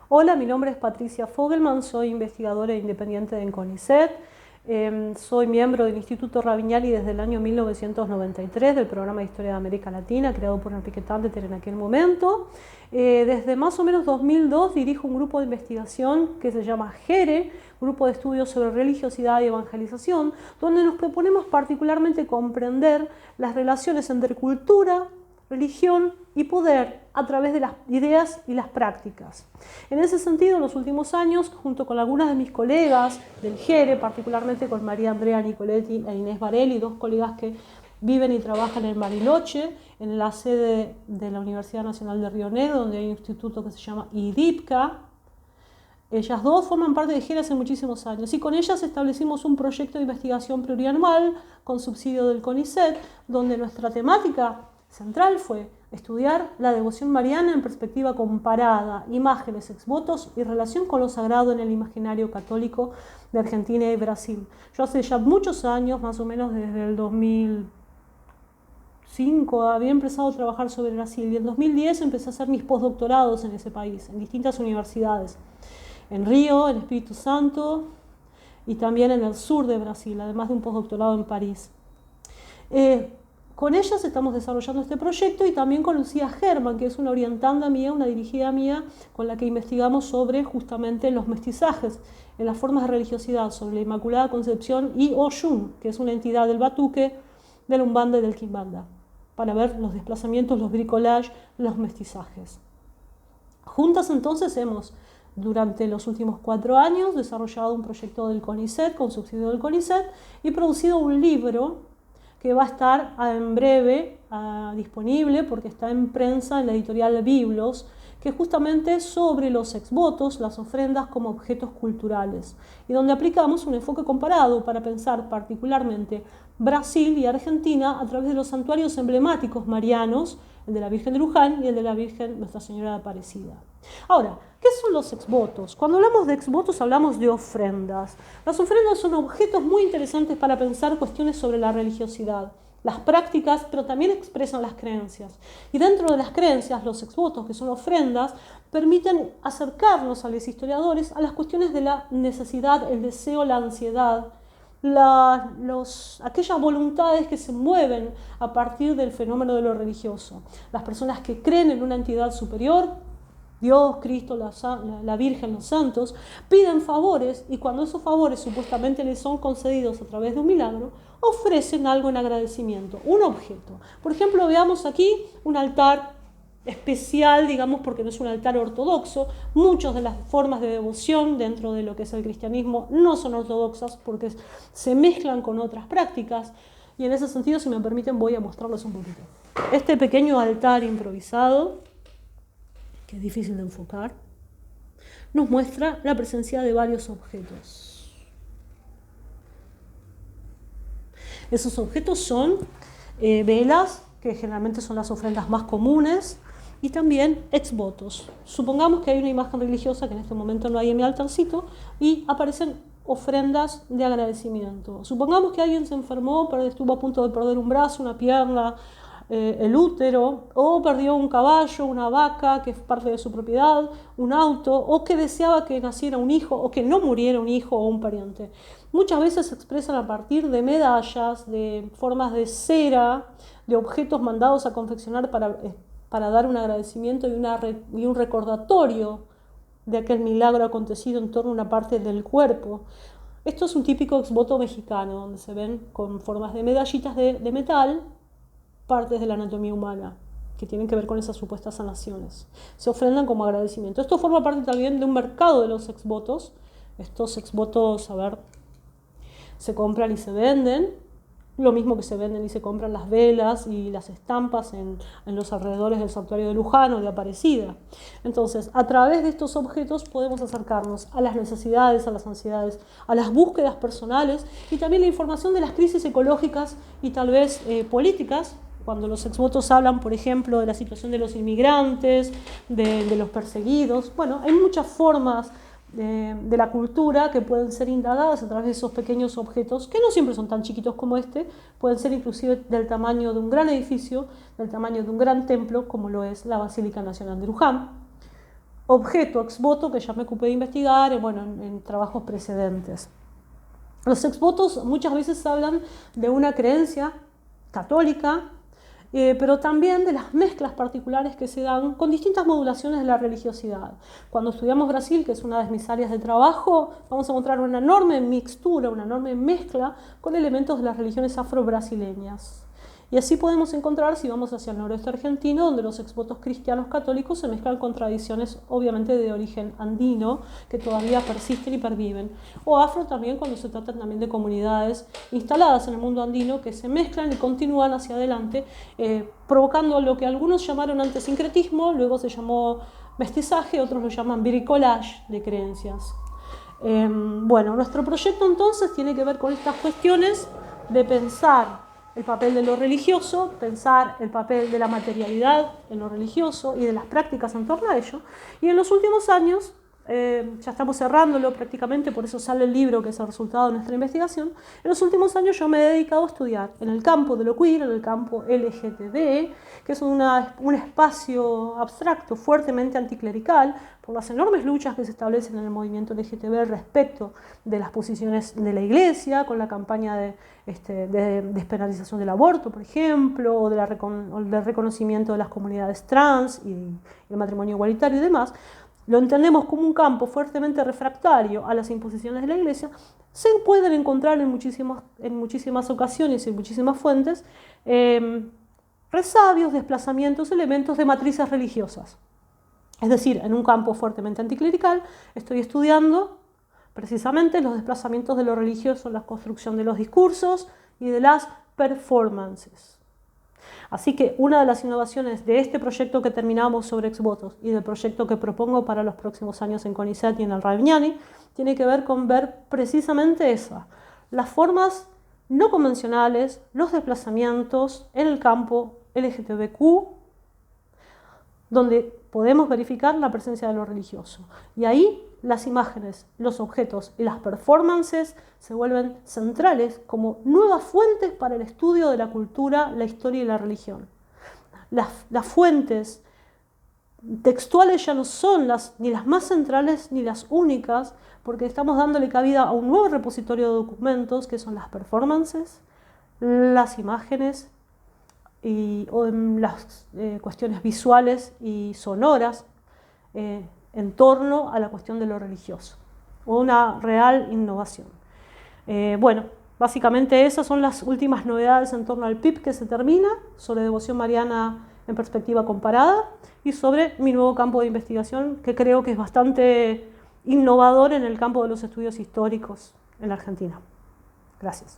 Hola, mi nombre es Patricia Fogelman, soy investigadora independiente en CONICET. Soy miembro del Instituto Ravignali desde el año 1993 del programa de Historia de América Latina, creado por Enrique Tandeter en aquel momento. Desde más o menos 2002 dirijo un grupo de investigación que se llama GERE, Grupo de Estudios sobre Religiosidad y Evangelización, donde nos proponemos particularmente comprender las relaciones entre cultura, religión y poder a través de las ideas y las prácticas. En ese sentido, en los últimos años, junto con algunas de mis colegas del GERE, particularmente con María Andrea Nicoletti e Inés Varelli, dos colegas que viven y trabajan en Bariloche, en la sede de la Universidad Nacional de Río Negro, donde hay un instituto que se llama IDIPCA. Ellas dos forman parte de GERE hace muchísimos años y con ellas establecimos un proyecto de investigación plurianual con subsidio del CONICET, donde nuestra temática central fue estudiar la devoción mariana en perspectiva comparada, imágenes, exvotos y relación con lo sagrado en el imaginario católico de Argentina y Brasil. Yo hace ya muchos años, más o menos desde el 2005, había empezado a trabajar sobre Brasil y en 2010 empecé a hacer mis postdoctorados en ese país, en distintas universidades, en Río, en Espíritu Santo y también en el sur de Brasil, además de un postdoctorado en París. Con ellas estamos desarrollando este proyecto y también con Lucía Germán, que es una orientanda mía, una dirigida mía, con la que investigamos sobre justamente los mestizajes en las formas de religiosidad, sobre la Inmaculada Concepción y Oshun, que es una entidad del Batuque, del Umbanda y del Quimbanda, para ver los desplazamientos, los bricolages, los mestizajes. Juntas entonces hemos, durante los últimos 4 años, desarrollado un proyecto del CONICET, con subsidio del CONICET, y producido un libro que va a estar en breve disponible porque está en prensa en la editorial Biblos, que justamente es sobre los exvotos, las ofrendas como objetos culturales, y donde aplicamos un enfoque comparado para pensar particularmente Brasil y Argentina a través de los santuarios emblemáticos marianos, el de la Virgen de Luján y el de la Virgen Nuestra Señora de Aparecida. Ahora, ¿qué son los exvotos? Cuando hablamos de exvotos hablamos de ofrendas. Las ofrendas son objetos muy interesantes para pensar cuestiones sobre la religiosidad, las prácticas, pero también expresan las creencias. Y dentro de las creencias, los exvotos, que son ofrendas, permiten acercarnos a los historiadores a las cuestiones de la necesidad, el deseo, la ansiedad, aquellas voluntades que se mueven a partir del fenómeno de lo religioso. Las personas que creen en una entidad superior, Dios, Cristo, la Virgen, los santos, piden favores y cuando esos favores supuestamente les son concedidos a través de un milagro, ofrecen algo en agradecimiento, un objeto. Por ejemplo, veamos aquí un altar especial, digamos, porque no es un altar ortodoxo. Muchas de las formas de devoción dentro de lo que es el cristianismo no son ortodoxas porque se mezclan con otras prácticas y en ese sentido, si me permiten, voy a mostrarles un poquito. Este pequeño altar improvisado, que es difícil de enfocar, nos muestra la presencia de varios objetos. Esos objetos son velas, que generalmente son las ofrendas más comunes, y también exvotos. Supongamos que hay una imagen religiosa, que en este momento no hay en mi altarcito, y aparecen ofrendas de agradecimiento. Supongamos que alguien se enfermó, estuvo a punto de perder un brazo, una pierna, el útero, o perdió un caballo, una vaca que es parte de su propiedad, un auto, o que deseaba que naciera un hijo, o que no muriera un hijo o un pariente. Muchas veces se expresan a partir de medallas, de formas de cera, de objetos mandados a confeccionar para dar un agradecimiento y un recordatorio de aquel milagro acontecido en torno a una parte del cuerpo. Esto es un típico exvoto mexicano, donde se ven con formas de medallitas de metal, partes de la anatomía humana que tienen que ver con esas supuestas sanaciones. Se ofrendan como agradecimiento. Esto forma parte también de un mercado de los exvotos. Estos exvotos, se compran y se venden. Lo mismo que se venden y se compran las velas y las estampas en los alrededores del santuario de Luján o de Aparecida. Entonces, a través de estos objetos podemos acercarnos a las necesidades, a las ansiedades, a las búsquedas personales y también la información de las crisis ecológicas y tal vez políticas. Cuando los exvotos hablan, por ejemplo, de la situación de los inmigrantes, de los perseguidos. Bueno, hay muchas formas de la cultura que pueden ser indagadas a través de esos pequeños objetos, que no siempre son tan chiquitos como este, pueden ser inclusive del tamaño de un gran edificio, del tamaño de un gran templo, como lo es la Basílica Nacional de Luján. objeto ex voto que ya me ocupé de investigar bueno, en trabajos precedentes. Los ex votos muchas veces hablan de una creencia católica, pero también de las mezclas particulares que se dan con distintas modulaciones de la religiosidad. Cuando estudiamos Brasil, que es una de mis áreas de trabajo, vamos a encontrar una enorme mixtura, una enorme mezcla con elementos de las religiones afro-brasileñas. Y así podemos encontrar, si vamos hacia el noroeste argentino, donde los exvotos cristianos católicos se mezclan con tradiciones obviamente de origen andino, que todavía persisten y perviven. O afro también, cuando se trata también de comunidades instaladas en el mundo andino, que se mezclan y continúan hacia adelante, provocando lo que algunos llamaron antes sincretismo, luego se llamó mestizaje, otros lo llaman bricolage de creencias. Bueno, nuestro proyecto entonces tiene que ver con estas cuestiones de pensar el papel de lo religioso, pensar el papel de la materialidad en lo religioso y de las prácticas en torno a ello. Y en los últimos años, ya estamos cerrándolo prácticamente, por eso sale el libro que es el resultado de nuestra investigación, en los últimos años yo me he dedicado a estudiar en el campo de lo queer, en el campo LGTB, que es un espacio abstracto fuertemente anticlerical, por las enormes luchas que se establecen en el movimiento LGTB respecto de las posiciones de la Iglesia, con la campaña de despenalización del aborto, por ejemplo, o del reconocimiento de las comunidades trans y el matrimonio igualitario y demás. Lo entendemos como un campo fuertemente refractario a las imposiciones de la Iglesia. Se pueden encontrar en muchísimas ocasiones y en muchísimas fuentes resabios, desplazamientos, elementos de matrices religiosas. Es decir, en un campo fuertemente anticlerical estoy estudiando precisamente los desplazamientos de lo religioso en la construcción de los discursos y de las performances. Así que una de las innovaciones de este proyecto que terminamos sobre exvotos y del proyecto que propongo para los próximos años en CONICET y en el Ravignani tiene que ver con ver precisamente esa, las formas no convencionales, los desplazamientos en el campo LGTBQ, donde podemos verificar la presencia de lo religioso. Y ahí las imágenes, los objetos y las performances se vuelven centrales como nuevas fuentes para el estudio de la cultura, la historia y la religión. Las fuentes textuales ya no son ni las más centrales ni las únicas, porque estamos dándole cabida a un nuevo repositorio de documentos que son las performances, las imágenes y las cuestiones visuales y sonoras en torno a la cuestión de lo religioso, una real innovación. Bueno, básicamente esas son las últimas novedades en torno al PIB que se termina, sobre devoción mariana en perspectiva comparada y sobre mi nuevo campo de investigación que creo que es bastante innovador en el campo de los estudios históricos en la Argentina. Gracias.